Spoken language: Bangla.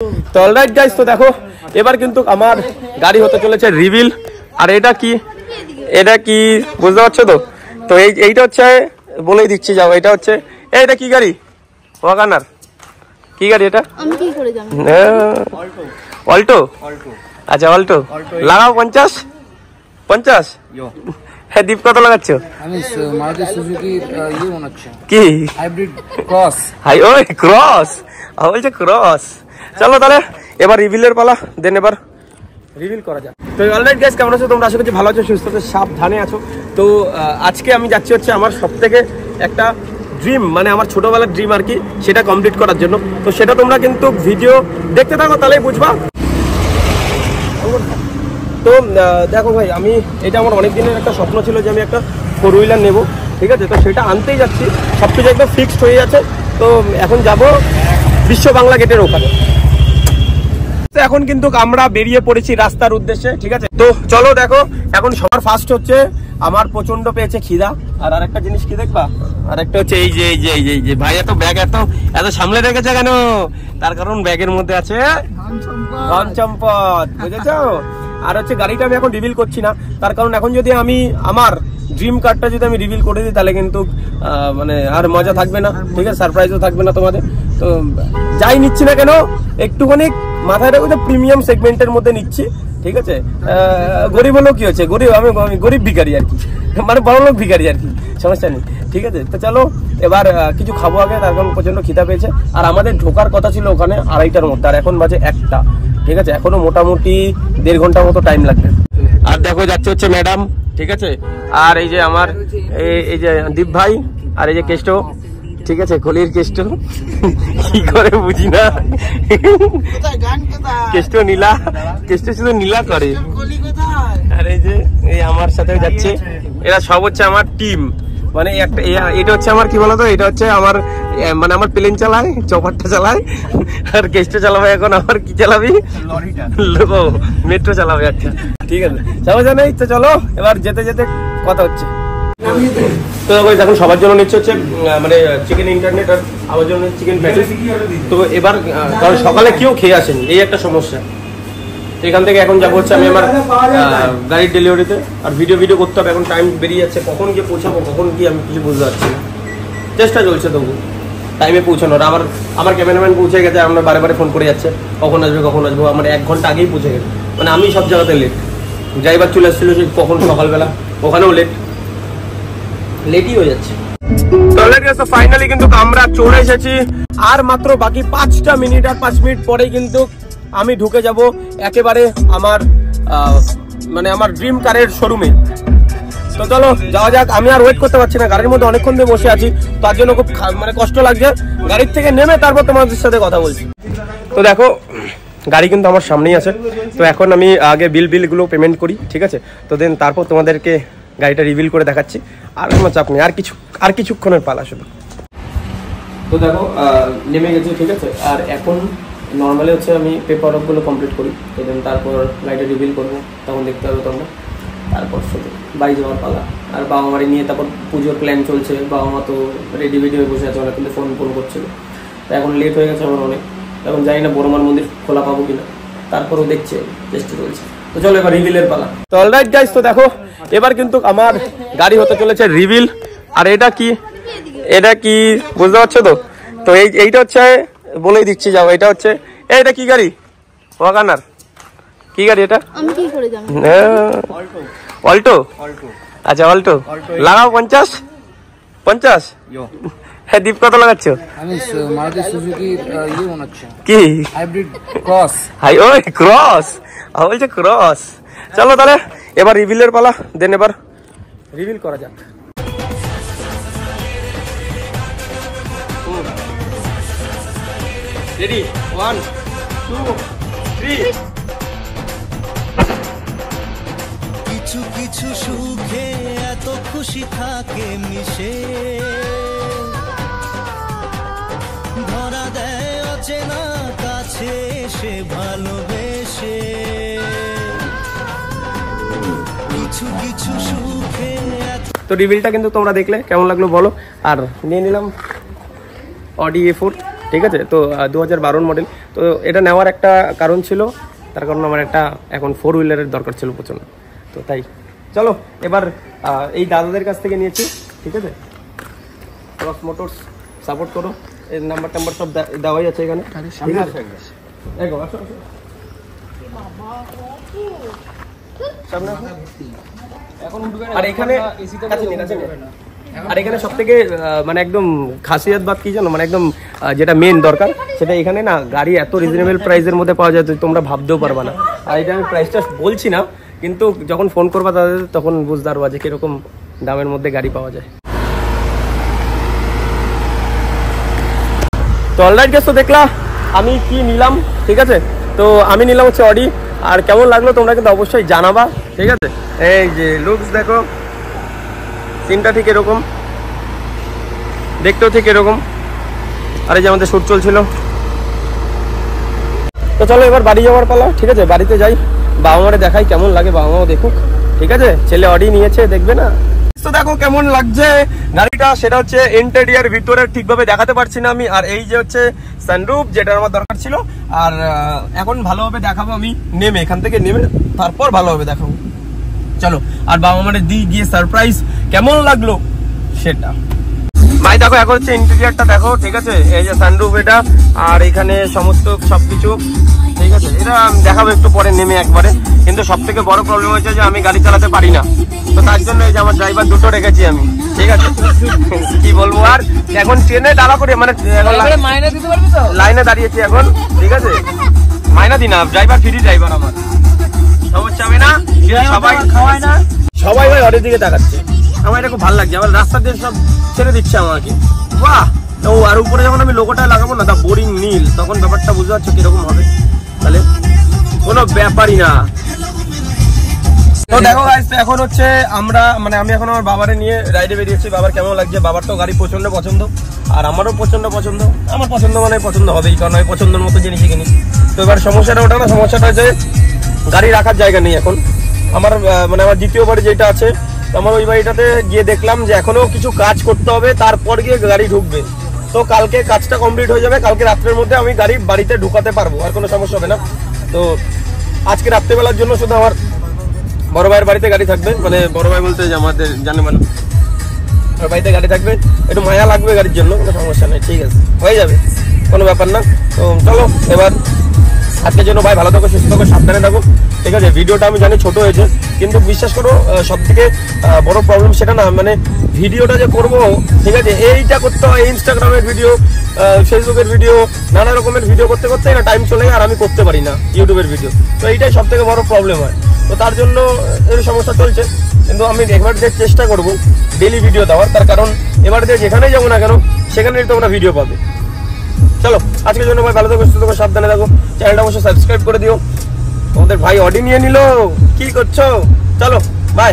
তো অলরাইট গাইস, তো দেখো এবার কিন্তু আমার গাড়ি হতে চলেছে রিভিল। আর এটা কি বুঝতে পারছো তো? তো এইটা হচ্ছে, বলেই দিচ্ছি, যাও, এটা হচ্ছে, এটা কি গাড়ি? ওয়াগনার। কি গাড়ি এটা? আমি কি করে জানি? অল্টো। আচ্ছা, অল্টো লাগাও 50। হ্যাঁ, দীপ কত লাগাচ্ছ? আমি মারুতি সুজুকি বানাচ্ছি। কি হাইব্রিড ক্রস? ওই ক্রস, বলছে ক্রস। চলো তাহলে এবার রিভিলের পালা, দেন এবার রিভিল করা যাক। তো অলরাইট গাইস, কেমন আছো তোমরা? আশা করছি ভালো আছো, সুস্থ আছো, সাবধানে আছো। তো আজকে আমি যাচ্ছি হচ্ছে আমার সবথেকে একটা ড্রিম, মানে আমার ছোটবেলার ড্রিম আর কি, সেটা কমপ্লিট করার জন্য। তো সেটা তোমরা কিন্তু ভিডিও দেখতে থাকো, তাহলেই বুঝবা। তো দেখো ভাই, এটা আমার অনেক দিনের একটা স্বপ্ন ছিল যে আমি একটা 4 হুইলার নেবো, ঠিক আছে? তো সেটা আনতেই যাচ্ছি, সব কিছু একদম ফিক্সড হয়ে যাচ্ছে। তো এখন যাব বিশ্ব বাংলা গেটের ওখানে। তো এখন কিন্তু আমরা বেরিয়ে পড়েছি রাস্তার উদ্দেশ্যে, ঠিক আছে? তো চলো দেখো, এখন সবার ফার্স্ট হচ্ছে আমার প্রচন্ড পেয়েছে খিদা। আর আরেকটা জিনিস কি দেখবা, আরেকটা হচ্ছে এই যে ভাই এত ব্যাগ এত সামলে রেখেছে কেন? তার কারণ ব্যাগের মধ্যে আছে ধন সম্পদ, বুঝেছো? আর হচ্ছে গাড়িটা আমি এখন রিভিল করছি না, তার কারণ এখন যদি আমি আমার ড্রিম কারটা যদি আমি রিভিল করে দিই, তাহলে কিন্তু মানে আর মজা থাকবে না, ঠিক আছে? সারপ্রাইজও থাকবে না তোমাদের। তো যাই নিচ্ছি না কেন, একটুখানি মাথায় রাখো যে প্রিমিয়াম সেগমেন্টের মধ্যে নিচ্ছি, ঠিক আছে? গরিব হলেও কি হচ্ছে, আমি গরিব ভিখারি আর কি, মানে বড় লোক ভিখারি আর কি, সমস্যা নেই, ঠিক আছে? তো চলো এবার কিছু খাবো আগে, তার কারণ প্রচন্ড খিদা পেয়েছে। আর আমাদের ঢোকার কথা ছিল ওখানে 2:30টার মধ্যে, আর এখন বাজে 1টা, ঠিক আছে? এখনো মোটামুটি 1.5 ঘন্টার মতো টাইম লাগবে। আর দেখো যাচ্ছে হচ্ছে ম্যাডাম, ঠিক আছে? আর এই যে আমার এই যে দীপ ভাই, আর এই যে কেষ্ট, ঠিক আছে? কলির কেষ্ট, কি করে বুঝি না, কেষ্ট নীলা, কেষ্ট শুধু নীলা করে। আর এই যে আমার সাথে যাচ্ছে, এরা সব হচ্ছে আমার টিম। মানে এটা হচ্ছে আমার কি বলতো, এটা হচ্ছে আমার মানে আমার প্লেন চালায়, চপারটা চালায়, আর কেষ্ট চালাবে এখন। আমার কি চালাবি? মেট্রো চালাবে। আচ্ছা ঠিক আছে, সমস্যা নেই। তো চলো এবার যেতে যেতে কথা হচ্ছে। তো এখন সবার জন্য নিচ্ছে হচ্ছে মানে চিকেন ইন্টারনেট, আর আমার জন্য চিকেন প্যাটিস। তো এবার কারণ সকালে কেউ খেয়ে আসেনি, এই একটা সমস্যা। এখান থেকে এখন যাবো হচ্ছে আমি আমার গাড়ির ডেলিভারিতে, আর ভিডিও করতে হবে। এখন টাইম বেরিয়ে যাচ্ছে, কখন গিয়ে পৌঁছাবো, কখন কি আমি কিছু বুঝতে পারছি না। চেষ্টা চলছে তবু টাইমে পৌঁছানোর। আমার ক্যামেরাম্যান পৌঁছে গেছে, আমরা বারে ফোন করে যাচ্ছে কখন আসবো। আমার 1 ঘন্টা আগেই পৌঁছে গেছে, মানে আমি সব জায়গাতে লেট। ড্রাইভার চলে আসছিল সে কখন সকালবেলা, ওখানেও লেটই হয়ে যাচ্ছে। তো ফাইনালি কিন্তু আমরা চলে এসেছি, আর মাত্র বাকি 5টা মিনিট, আর 5 মিনিট পরেই কিন্তু আমি ঢুকে যাব একেবারে আমার মানে আমার ড্রিম কারের শোরুমে। তো চলো যাওয়া যাক। আমি আর ওয়েট করতে পারছি না, গাড়ির মধ্যে অনেকক্ষণ ধরে বসে আছি, তার জন্য খুব মানে কষ্ট লাগছে। গাড়ির থেকে নেমে তারপর তোমাদের সাথে কথা বলছি। তো দেখো গাড়ি কিন্তু আমার সামনেই আছে। তো এখন আমি আগে বিলগুলো পেমেন্ট করি, ঠিক আছে? তো দেন তারপর তোমাদেরকে গাড়িটা রিভিল করে দেখাচ্ছি। আর কোনো চাপ নেই, আর কিছুক্ষণের পালা শুধু। তো দেখো নেমে গেছি, ঠিক আছে? আর এখন নর্মালি হচ্ছে আমি পেপার ওয়ার্কগুলো কমপ্লিট করি, তো দেন তারপর গাড়িটা রিভিল করবো, তখন দেখতে হবে তোমরা। তারপর শুধু বাড়ি যাওয়ার পালা। আর বাবা মারি নিয়ে তারপর পুজোর প্ল্যান চলছে, বাবা মা তো রেডি হয়ে বসে আছে, অনেক কিন্তু ফোন করছিল। তো এখন লেট হয়ে গেছে আমার অনেক, এখন জানি না বড়মার মন্দির খোলা পাবো কিনা, তারপরও দেখছে, চেষ্টা চলছে। তো চলো এবার রিভিলের পালা। তো অলরাইট গাইস, তো দেখো এবার কিন্তু আমার গাড়ি হতে চলেছে রিভিল। আর এটা কি বুঝতে পারছো তো? তো এইটা হচ্ছে, বলেই দিচ্ছি, যাও, এটা হচ্ছে, এটা কি গাড়ি? ওয়াগনার। কি গাড়ি এটা? আমি কি করে জানি? অল্টো। আচ্ছা, অল্টো লাগাও 50। হ্যাঁ, দীপ কত লাগাচ্ছ? আমি মারুতি সুজুকি বানাচ্ছি। কি হাইব্রিড ক্রস? ওই ক্রস, বলছে ক্রস। চলো তাহলে এবার রিভিলের পালা, দেন এবার রিভিল করা যাক। রেডি, 1 2 3। কিছু সুখে এত খুশি থাকে মিশে, ধরা দেয় অচেনা কাছে সে ভালোবেসে। কিছু সুখে। তো রিভিলটা কিন্তু তোমরা দেখলে, কেমন লাগলো বলো। আর নিয়ে নিলাম অডি A4, ঠিক আছে। তো 2012 মডেল। তো এটা নেওয়ার একটা কারণ ছিল, তার কারণ আমার একটা এখন 4 হুইলারের দরকার ছিল প্রচণ্ড, তো তাই চলো এবার এই দাদাদের কাছ থেকে নিয়েছি, ঠিক আছে। ক্রস মোটরস সাপোর্ট করো, এর নাম্বার টাম্বার সব দেওয়াই আছে এখানে, ঠিক আছে। একদম আসো আসো সামনে। আর এখানে আর এখানে সব থেকে মানে একদম খাসিয়াত বাদ কি জানো, মানে একদম যেটা মেন দরকার সেটা এখানে না, গাড়ি এত রিজনেবল প্রাইসের মধ্যে পাওয়া যায় তোমরা ভাবতেও পারবা না। আর এটা আমি প্রাইসটা বলছি না, কিন্তু যখন ফোন করবা তাদের তখন বুঝতে পারবা যে কিরকম দামের মধ্যে গাড়ি পাওয়া যায়। তো অলরাইট গেস, তো দেখলা আমি কি নিলাম, ঠিক আছে। তো আমি নিলাম হচ্ছে অডি, আর কেমন লাগলো তোমরা কিন্তু অবশ্যই জানাবা, ঠিক আছে। এই যে লুকস দেখো, সিনটা ঠিক এরকম, দেখতেও ঠিক এরকম। আর এই যে আমাদের শ্যুট চলছিল। তো চলো এবার বাড়ি যাওয়ার পালা, ঠিক আছে। বাড়িতে যাই, বাবা মারে দেখাই কেমন লাগে, বাবা মাও দেখুক, ঠিক আছে। ছেলে অডি নিয়েছে, দেখবে না। তো দেখো কেমন লাগছে গাড়িটা, সেটা হচ্ছে ইন্টেরিয়ার ভিতরে ঠিকভাবে দেখাতে পারছি না আমি। আর এই যে হচ্ছে সানরুফ, যেটা আমার দরকার ছিল। আর এখন ভালোভাবে দেখাবো আমি নেমে, এখান থেকে নেমে তারপর ভালোভাবে দেখাবো, চলো। আর বাবা মারে দিয়ে গিয়ে সারপ্রাইজ কেমন লাগলো সেটা। ভাই দেখো এখন হচ্ছে ইন্টেরিয়ারটা দেখো, ঠিক আছে। এই যে সানরুফ এটা, আর এখানে সমস্ত সবকিছু, ঠিক আছে। এটা দেখাবো একটু পরে নেমে একবারে। কিন্তু সব থেকে বড় প্রবলেম হচ্ছে যে আমি গাড়ি চালাতে পারি না, তো তার জন্য এই যে আমার ড্রাইভার দুটো রেখেছি আমি, ঠিক আছে। কি বলবো আর, এখন ট্রেনে দাঁড়া করে মানে মাইনে দিতে পারবি তো, লাইনে দাঁড়িয়েছি এখন, ঠিক আছে। মাইনা দিন না, ড্রাইভার ফ্রি ড্রাইভার আমার, সমস্যা হবে না। সবাই খাওয়ায় না, সবাই ভাই অডের দিকে তাকাচ্ছে, আমার এটা খুব ভালো লাগছে। আবার রাস্তা দিয়ে সব ছেড়ে দিচ্ছে আমাকে, বাহ। ও আর উপরে যখন আমি লোগোটা লাগাবো না, তা বোরিং নীল, তখন ব্যাপারটা বুঝতে পারছো কিরকম হবে, তাহলে কোনো ব্যাপারই না। তো দেখো গাইস, এখন হচ্ছে আমরা মানে আমি এখন আমার বাবারে নিয়ে রাইডে বেরিয়েছি। বাবার কেমন লাগছে, বাবার তো গাড়ি প্রচন্ড পছন্দ, আর আমারও প্রচন্ড পছন্দ। আমার পছন্দ মানে পছন্দ হবেই, কারণ আমি পছন্দের মতো জিনিসই কিনি। তো এবার সমস্যাটা ওটা না, সমস্যাটা হচ্ছে গাড়ি রাখার জায়গা নেই এখন আমার। মানে আমার দ্বিতীয় বাড়ি যেটা আছে, আমার ওই বাড়িটাতে গিয়ে দেখলাম যে এখনো কিছু কাজ করতে হবে, তারপর গিয়ে গাড়ি ঢুকবে। তো কালকে কাজটা কমপ্লিট হয়ে যাবে, কালকে রাত্রের মধ্যে আমি গাড়ি বাড়িতে ঢুকাতে পারবো, আর কোনো সমস্যা হবে না। তো আজকে রাত্রেবেলার জন্য শুধু আমার বড় ভাইয়ের বাড়িতে গাড়ি থাকবে, মানে বড় ভাই বলতে আমাদের জানে মানে বাড়িতে গাড়ি থাকবে। একটু মায়া লাগবে গাড়ির জন্য, কোনো সমস্যা নেই, ঠিক আছে, হয়ে যাবে, কোনো ব্যাপার না। তো চলো এবার আজকের জন্য ভাই ভালো থাকো, সুস্থ থাকো, সাবধানে থাকো, ঠিক আছে। ভিডিওটা আমি জানি ছোট হয়েছে, কিন্তু বিশ্বাস করো সব থেকে বড় প্রবলেম সেটা না, মানে ভিডিওটা যে করবো, ঠিক আছে, এইটা করতে হয়। ইনস্টাগ্রামের ভিডিও, ফেসবুকের ভিডিও, নানা রকমের ভিডিও করতে করতে না টাইম চলে যায়, আর আমি করতে পারি না ইউটিউবের ভিডিও। তো এইটাই সব থেকে বড় প্রবলেম হয়, তো তার জন্য এর সমস্যা চলছে। কিন্তু আমি এবার যে চেষ্টা করবো ডেলি ভিডিও দেওয়ার, তার কারণ এবার দিয়ে যেখানেই যাবো না কেন সেখানেই তোমরা ভিডিও পাবে। চলো আজকের জন্য ভাই ভালো থাকো, সুস্থ থাকো, সাবধানে থাকো। চ্যানেলটা অবশ্যই সাবস্ক্রাইব করে দিও। তোমাদের ভাই অডি নিয়ে নিল, কি করছো? চলো বাই।